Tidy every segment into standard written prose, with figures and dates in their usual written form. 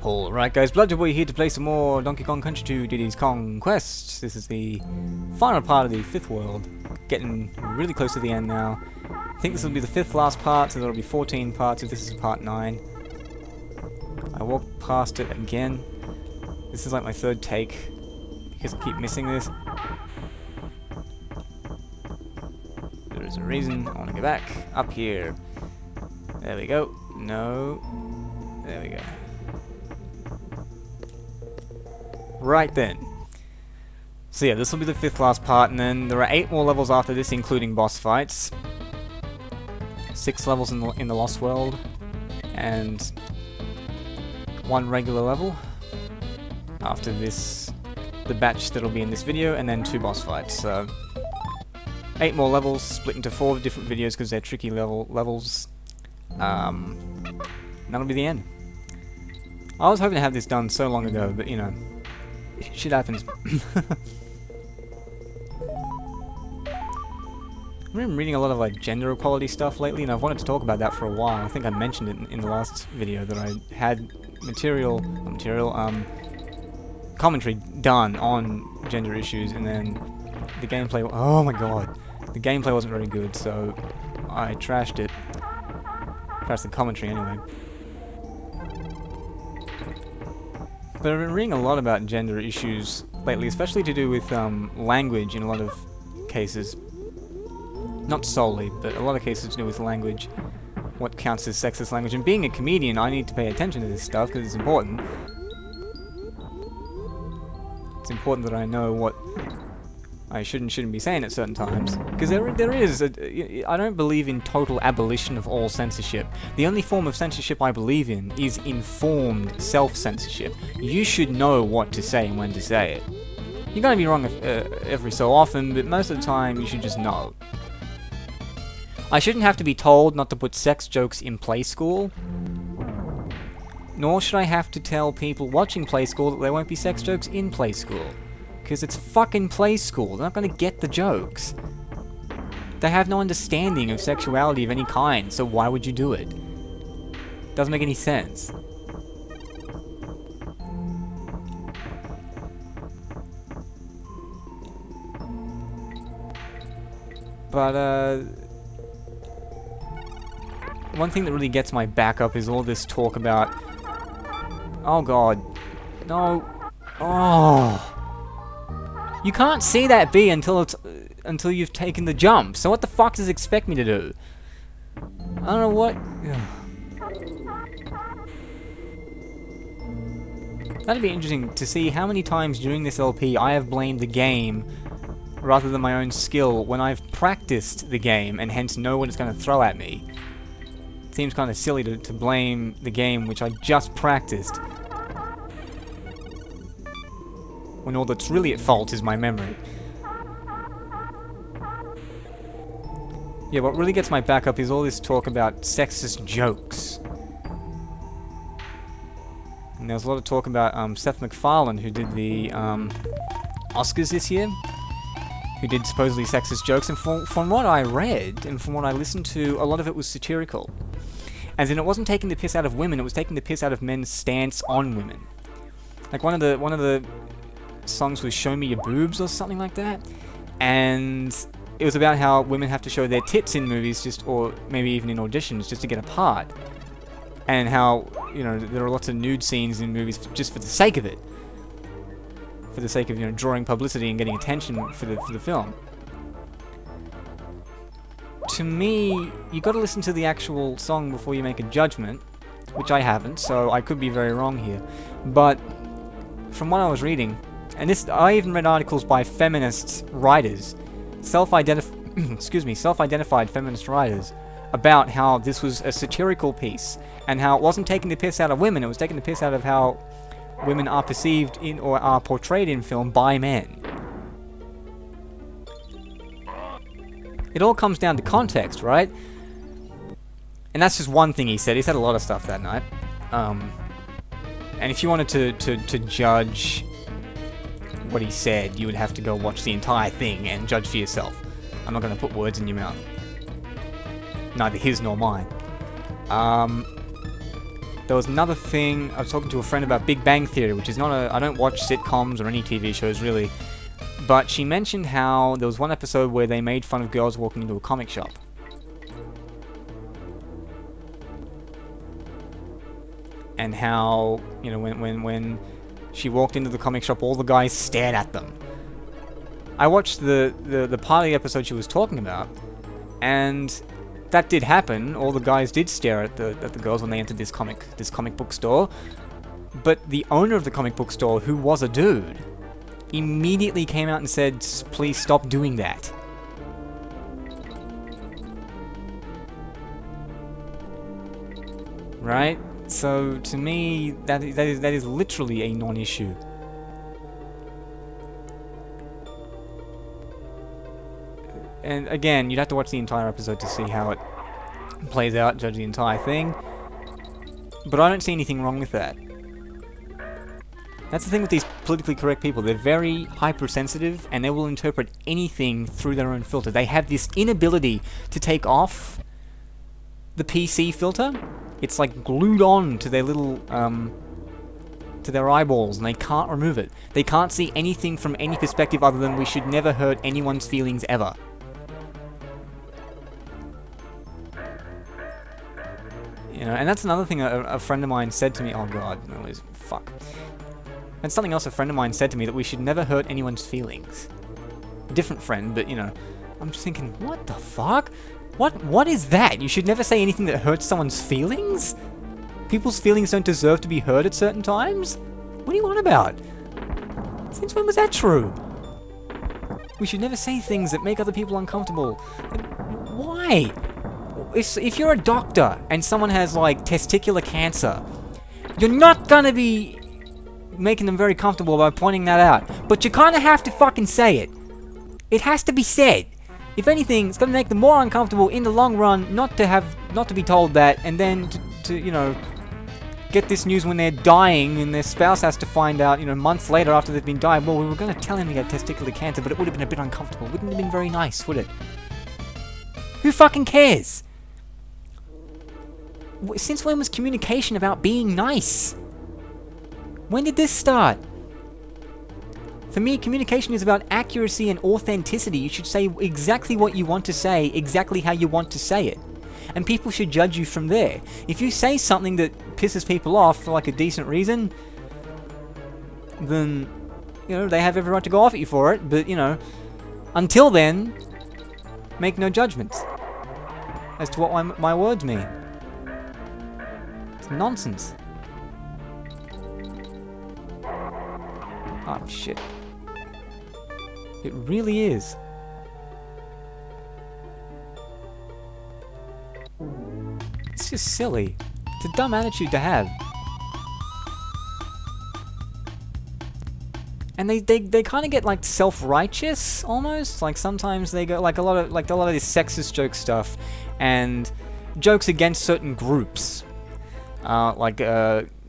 Alright guys, Bloodyboy here to play some more Donkey Kong Country 2 Diddy's Kong Quest. This is the final part of the 5th world. Getting really close to the end now. I think this will be the 5th last part, so there will be 14 parts if this is part 9. I walked past it again. This is like my 3rd take, because I keep missing this. There is a reason I want to go back. Up here. There we go. No. There we go. Right then. So yeah, this will be the 5th last part, and then there are 8 more levels after this, including boss fights. 6 levels in the Lost World, and 1 regular level after this, the batch that'll be in this video, and then 2 boss fights. So 8 more levels split into 4 different videos because they're tricky levels. And that'll be the end. I was hoping to have this done so long ago, but you know, shit happens. I've been reading a lot of like gender equality stuff lately, and I've wanted to talk about that for a while. I think I mentioned it in the last video that I had commentary done on gender issues, and then the gameplay. Oh my god, the gameplay wasn't very good, so I trashed it. Trashed the commentary anyway. But I've been reading a lot about gender issues lately, especially to do with language in a lot of cases. Not solely, but a lot of cases to do with language. What counts as sexist language. And being a comedian, I need to pay attention to this stuff because it's important. It's important that I know what I should and shouldn't be saying at certain times. Because there is I don't believe in total abolition of all censorship. The only form of censorship I believe in is informed self-censorship. You should know what to say and when to say it. You're gonna be wrong every so often, but most of the time you should just know. I shouldn't have to be told not to put sex jokes in Play School. Nor should I have to tell people watching Play School that there won't be sex jokes in Play School. Because it's fucking Play School. They're not gonna get the jokes. They have no understanding of sexuality of any kind, so why would you do it? Doesn't make any sense. But, one thing that really gets my back up is all this talk about... Oh god. No. Oh. You can't see that B until you've taken the jump. So what the fuck does it expect me to do? I don't know what... That'd be interesting to see how many times during this LP I have blamed the game rather than my own skill when I've practiced the game and hence know what it's going to throw at me. It seems kind of silly to blame the game which I just practiced when all that's really at fault is my memory. Yeah, what really gets my back up is all this talk about sexist jokes. And there was a lot of talk about Seth MacFarlane, who did the Oscars this year, who did supposedly sexist jokes, and from what I read, and from what I listened to, a lot of it was satirical. As in, it wasn't taking the piss out of women, it was taking the piss out of men's stance on women. Like one of the songs was "Show Me Your Boobs" or something like that, and it was about how women have to show their tits in movies, or maybe even in auditions, just to get a part, and how, you know, there are lots of nude scenes in movies just for the sake of it, for the sake of, you know, drawing publicity and getting attention for the film. To me, you got to listen to the actual song before you make a judgment, which I haven't, so I could be very wrong here. But from what I was reading, and this, I even read articles by feminist writers, self-identified feminist writers, about how this was a satirical piece, and how it wasn't taking the piss out of women, it was taking the piss out of how women are perceived in, or are portrayed in film by men. It all comes down to context, right? And that's just one thing he said. He said a lot of stuff that night. And if you wanted to judge what he said, you would have to go watch the entire thing and judge for yourself. I'm not going to put words in your mouth. Neither his nor mine. There was another thing, I was talking to a friend about Big Bang Theory, which is not I don't watch sitcoms or any TV shows really, but she mentioned how there was one episode where they made fun of girls walking into a comic shop. And how, you know, when she walked into the comic shop, all the guys stared at them. I watched the part of the episode she was talking about, and that did happen. All the guys did stare at the girls when they entered this comic book store. But the owner of the comic book store, who was a dude, immediately came out and said, "Please stop doing that." Right? So to me, that is literally a non-issue. And again, you'd have to watch the entire episode to see how it plays out, judge the entire thing. But I don't see anything wrong with that. That's the thing with these politically correct people. They're very hypersensitive, and they will interpret anything through their own filter. They have this inability to take off the PC filter. It's like glued on to their little, to their eyeballs, and they can't remove it. They can't see anything from any perspective other than we should never hurt anyone's feelings ever. You know, and that's another thing a friend of mine said to me. Oh god, no, fuck. That's something else a friend of mine said to me, that we should never hurt anyone's feelings. A different friend, but you know, I'm just thinking, what the fuck? What is that? You should never say anything that hurts someone's feelings? People's feelings don't deserve to be hurt at certain times? What are you on about? Since when was that true? We should never say things that make other people uncomfortable. Why? If you're a doctor and someone has, like, testicular cancer, you're not gonna be making them very comfortable by pointing that out. But you kinda have to fucking say it. It has to be said. If anything, it's gonna make them more uncomfortable in the long run not to be told that, and then to you know, get this news when they're dying and their spouse has to find out, you know, months later after they've been dying. Well, we were gonna tell him he had testicular cancer, but it would have been a bit uncomfortable. Wouldn't have been very nice, would it? Who fucking cares? Since when was communication about being nice? When did this start? For me, communication is about accuracy and authenticity. You should say exactly what you want to say, exactly how you want to say it. And people should judge you from there. If you say something that pisses people off for like a decent reason, then, you know, they have every right to go after you for it. But, you know, until then, make no judgments as to what my words mean. It's nonsense. Oh, shit. It really is. It's just silly. It's a dumb attitude to have. And they kind of get like self-righteous almost. Like sometimes they go like a lot of this sexist joke stuff and jokes against certain groups.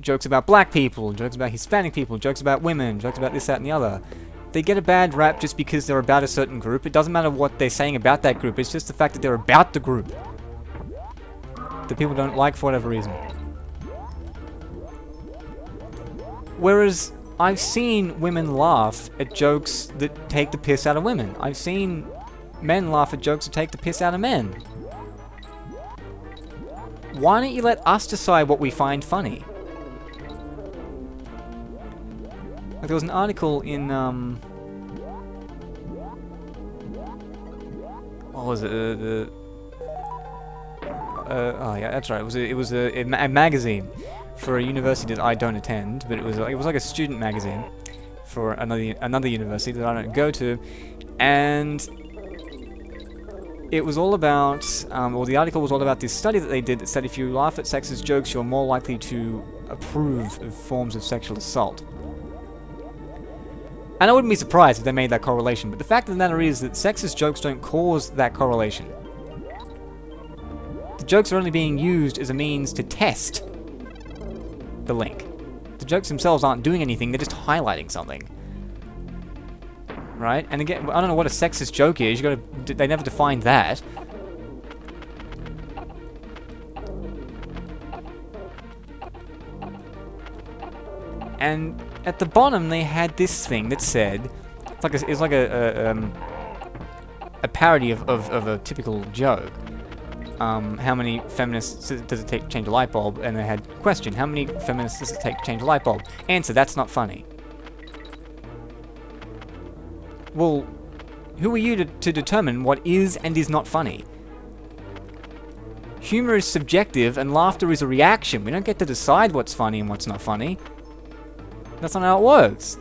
Jokes about black people, jokes about Hispanic people, jokes about women, jokes about this, that, and the other. They get a bad rap just because they're about a certain group. It doesn't matter what they're saying about that group, it's just the fact that they're about the group that people don't like for whatever reason. Whereas, I've seen women laugh at jokes that take the piss out of women. I've seen men laugh at jokes that take the piss out of men. Why don't you let us decide what we find funny? Like there was an article in, what was it? Oh yeah, that's right. It was a magazine for a university that I don't attend, but it was like a student magazine for another university that I don't go to, and it was all about, the article was all about this study that they did that said if you laugh at sexist jokes, you're more likely to approve of forms of sexual assault. And I wouldn't be surprised if they made that correlation, but the fact of the matter is that sexist jokes don't cause that correlation. The jokes are only being used as a means to test the link. The jokes themselves aren't doing anything, they're just highlighting something. Right? And again, I don't know what a sexist joke is. They never defined that. And at the bottom, they had this thing that said, it's like a parody of a typical joke. How many feminists does it take to change a light bulb? And they had question, how many feminists does it take to change a light bulb? Answer, that's not funny. Well, who are you to determine what is and is not funny? Humor is subjective and laughter is a reaction. We don't get to decide what's funny and what's not funny. That's not how it works.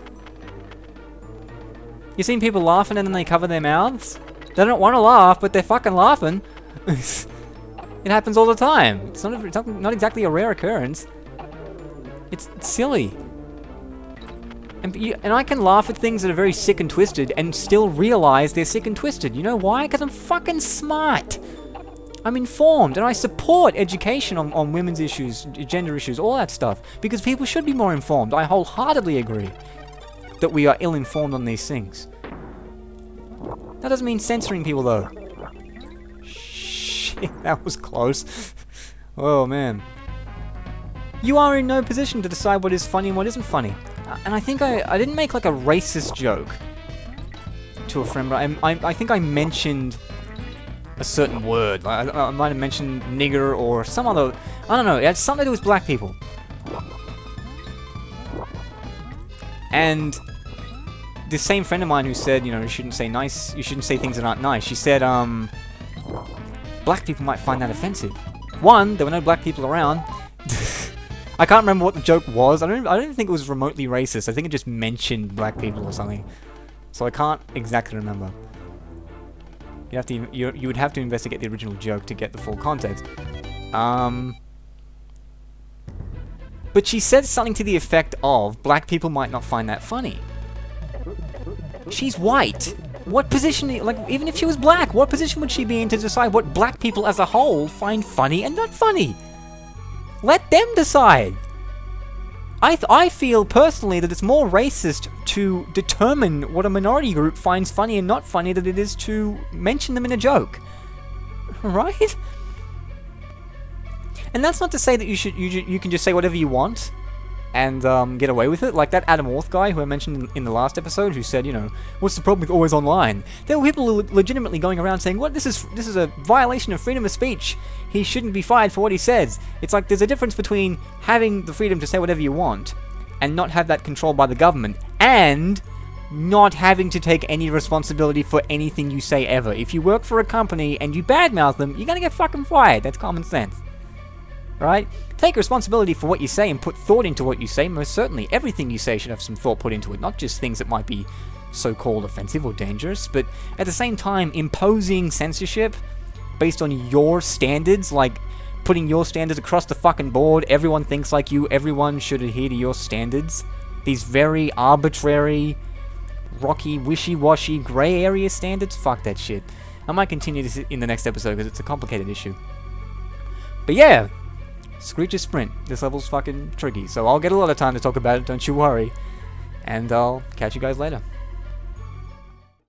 You seen people laughing and then they cover their mouths? They don't want to laugh, but they're fucking laughing. It happens all the time. It's not exactly a rare occurrence. It's silly. And I can laugh at things that are very sick and twisted and still realize they're sick and twisted. You know why? Because I'm fucking smart. I'm informed, and I support education on women's issues, gender issues, all that stuff. Because people should be more informed. I wholeheartedly agree that we are ill-informed on these things. That doesn't mean censoring people, though. Shit, that was close. Oh, man. You are in no position to decide what is funny and what isn't funny. And I think I didn't make like a racist joke to a friend, but I think I mentioned a certain word. I might have mentioned nigger or some other... I don't know, it had something to do with black people. And this same friend of mine who said, you know, you shouldn't say things that aren't nice, she said, black people might find that offensive. One, there were no black people around. I can't remember what the joke was. I don't even think it was remotely racist. I think it just mentioned black people or something. So I can't exactly remember. You would have to investigate the original joke to get the full context. But she said something to the effect of, black people might not find that funny. She's white. What position, like, even if she was black, what position would she be in to decide what black people as a whole find funny and not funny? Let them decide. I feel personally that it's more racist to determine what a minority group finds funny and not funny than it is to mention them in a joke. Right? And that's not to say that you can just say whatever you want and get away with it. Like that Adam Orth guy who I mentioned in the last episode, who said, you know, what's the problem with always online? There were people legitimately going around saying, what, this is a violation of freedom of speech. He shouldn't be fired for what he says. It's like there's a difference between having the freedom to say whatever you want and not have that controlled by the government, and not having to take any responsibility for anything you say ever. If you work for a company and you badmouth them, you're gonna get fucking fired. That's common sense. Right? Take responsibility for what you say and put thought into what you say. Most certainly, everything you say should have some thought put into it, not just things that might be so-called offensive or dangerous, but at the same time, imposing censorship based on your standards, like putting your standards across the fucking board, everyone thinks like you, everyone should adhere to your standards. These very arbitrary, rocky, wishy-washy, grey area standards, fuck that shit. I might continue this in the next episode because it's a complicated issue. But yeah, Screech is sprint. This level's fucking tricky, so I'll get a lot of time to talk about it, don't you worry. And I'll catch you guys later.